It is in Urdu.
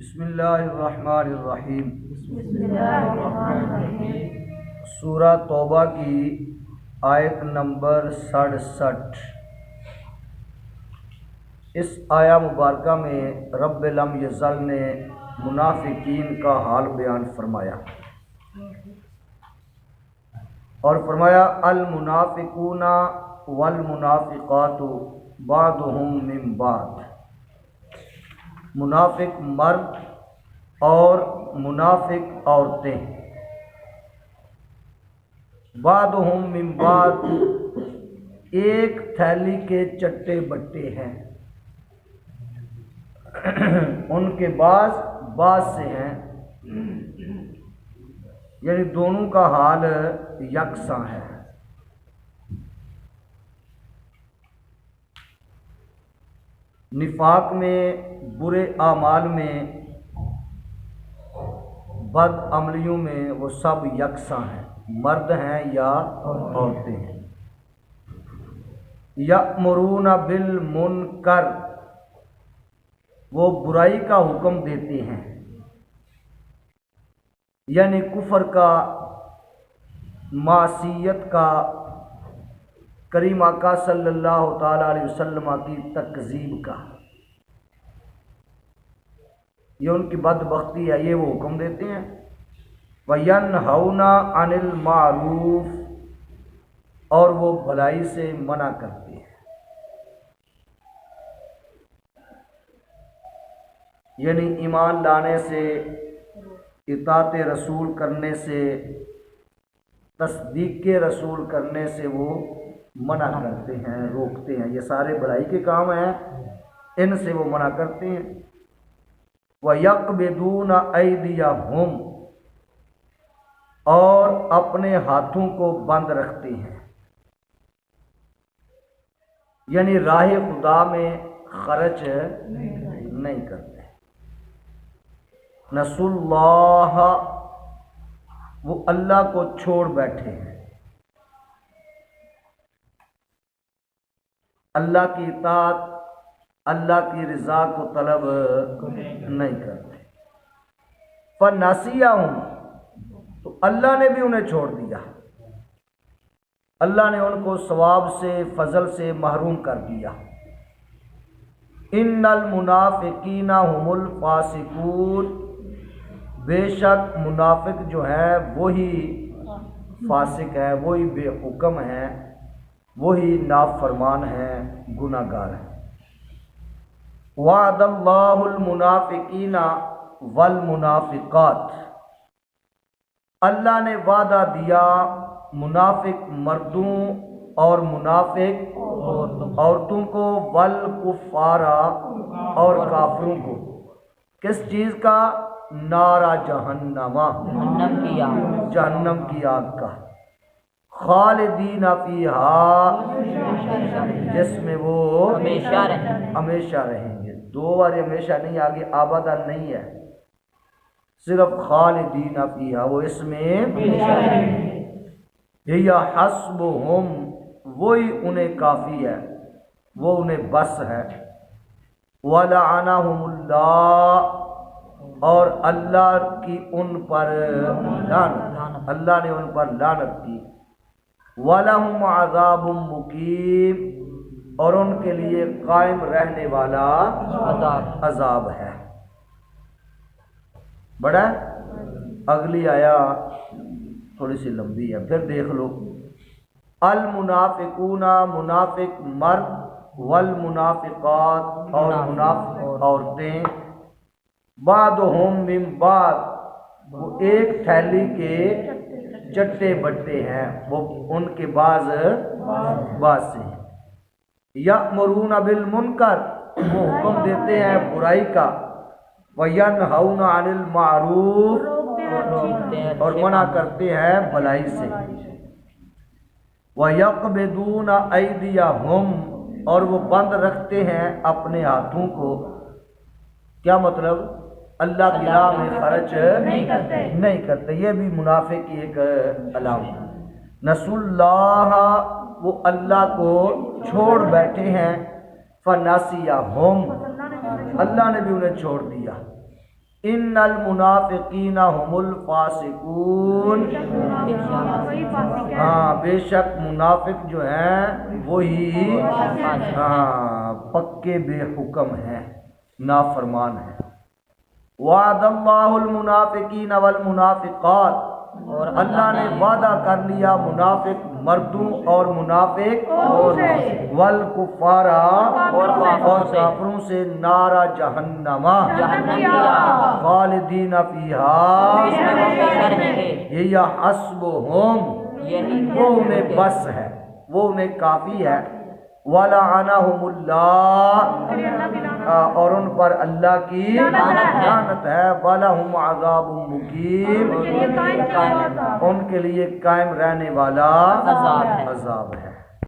بسم اللہ الرحمن الرحیم۔ سورہ توبہ کی آیت نمبر 67۔ اس آیہ مبارکہ میں رب لم یزل نے منافقین کا حال بیان فرمایا اور فرمایا المنافقون والمنافقات بعضهم من بعض۔ منافق مرد اور منافق عورتیں بعضهم من بعض ایک تھیلی کے چٹے بٹے ہیں، ان کے بعض سے ہیں، یعنی دونوں کا حال یکساں ہے۔ نفاق میں، برے اعمال میں، بد عملیوں میں وہ سب یکساں ہیں، مرد ہیں یا عورتیں ہیں۔ یأمرون بالمنکر، وہ برائی کا حکم دیتے ہیں، یعنی کفر کا، معصیت کا، کریم آقا صلی اللہ تعالی علیہ وسلم کی تکذیب کا۔ یہ ان کی بدبختی ہے، یہ وہ حکم دیتے ہیں۔ وَيَنْهَوْنَ عَنِ الْمَعْرُوفِ، اور وہ بھلائی سے منع کرتے ہیں، یعنی ایمان لانے سے، اطاعت رسول کرنے سے، تصدیق رسول کرنے سے وہ منع کرتے ہیں، روکتے ہیں۔ یہ سارے بھلائی کے کام ہیں، ان سے وہ منع کرتے ہیں۔ وَيَقْبِضُونَ أَيْدِيَهُمْ، اور اپنے ہاتھوں کو بند رکھتے ہیں، یعنی راہ خدا میں خرچ نہیں کرتے۔ نسوا اللہ، وہ اللہ کو چھوڑ بیٹھے ہیں، اللہ کی اطاعت، اللہ کی رضا کو طلب نہیں کرتے۔ فَنَسِيَهُمْ، تو اللہ نے بھی انہیں چھوڑ دیا، اللہ نے ان کو ثواب سے، فضل سے محروم کر دیا۔ ان المنافقین هم الفاسقون، بے شک منافق جو ہے وہی فاسق ہے، وہی بے حکم ہے، وہی نافرمان ہے، گناہ گار ہے۔ وعد اللہ المنافقین والمنافقات، اللہ نے وعدہ دیا منافق مردوں اور منافق عورتوں کو، والکفار، اور کافروں کو، کس چیز کا؟ نارا جہنم، جہنم کی آگ کا، خالدین فیہا، جس میں وہ ہمیشہ رہیں گے۔ دو بار ہمیشہ نہیں، آگے آبادہ نہیں ہے، صرف خالدین فیہا، وہ اس میں ہی حسبہم، وہی انہیں کافی ہے، وہ انہیں بس ہے۔ وَلَعَنَهُمُ اللَّهُ، اور اللہ کی ان پر لعنت، اللہ نے ان پر لعنت کی۔ وَلَهُمْ عَذَابٌ مُقِيمٌ، اور ان کے لیے قائم رہنے والا عذاب ہے۔ بڑا اگلی آیا تھوڑی سی لمبی ہے، پھر دیکھ لو۔ المنافقون، منافق مرد، والمنافقات، اور منافق عورتیں، بعضهم من بعض، وہ ایک تھیلی کے چٹے بٹے ہیں، وہ ان کے بعض سے ہیں۔ یأمرون بالمنکر، وہ حکم دیتے ہیں برائی کا، وینہون عن المعروف، اور منع کرتے ہیں بھلائی سے۔ وَيَقْبِضُونَ أَيْدِيَهُمْ، اور وہ بند رکھتے ہیں اپنے ہاتھوں کو۔ کیا مطلب؟ اللہ کی راہ میں خرچ نہیں کرتے، یہ بھی منافق کی ایک علامت۔ نسوا اللہ، وہ اللہ کو چھوڑ بیٹھے ہیں۔ فَنَسِيَهُمْ، اللہ نے بھی انہیں چھوڑ دیا۔ ان المنافقین هم الفاسقون، ہاں بے شک منافق جو ہیں وہی پکے بے حکم ہیں، نافرمان ہیں۔ وعد اللہ المنافقین والمنافقات، اور اللہ نے وعدہ کر لیا منافق مردوں اور منافق والکفارا، اور کافروں سے نارا جہنم خالدین فیہا، یہ حسبہم، وہ انہیں بس ہے، وہ انہیں کافی ہے، وَلَعَنَهُمُ اللَّهُ، اور ان پر اللہ کی لعنت ہے، وَلَهُمْ عَذَابٌ مُقِيمٌ، ان کے لیے قائم رہنے والا عذاب ہے۔